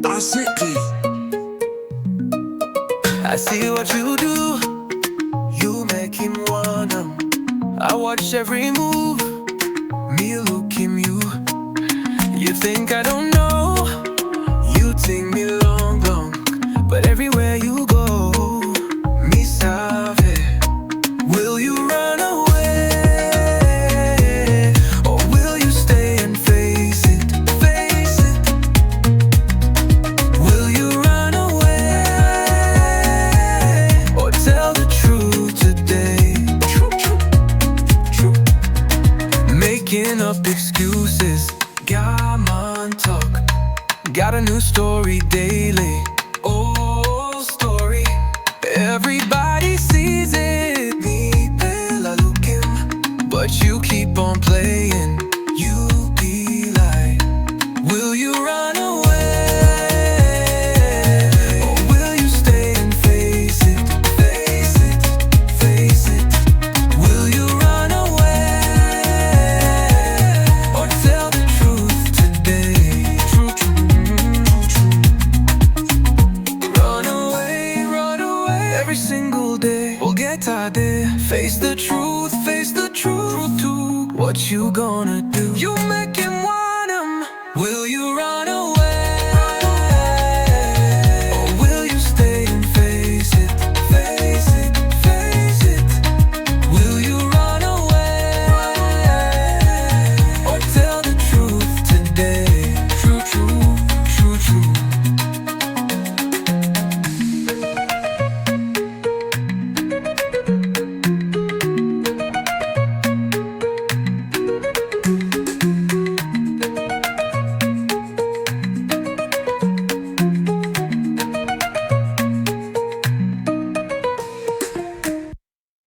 Basically, I see what you do, you make him wanna. I watch every move, me look him you. You think I don't know, you think me long, long. But everywhere you go, me savvy. Will you run away, or will you stay and face it, face it? Will you run away, or tell the truth today? True, true, true. Making up excuses, got talk. Got a new story daily, old story. Everybody sees it, me pela looking, but you keep on playing. You be like, will you run away, or will you stay and face it, face it, face it? Will you run away, or tell the truth today? True, true, true. Run away, every single day. We'll get tired there. Face the truth, face the truth. What you gonna do? You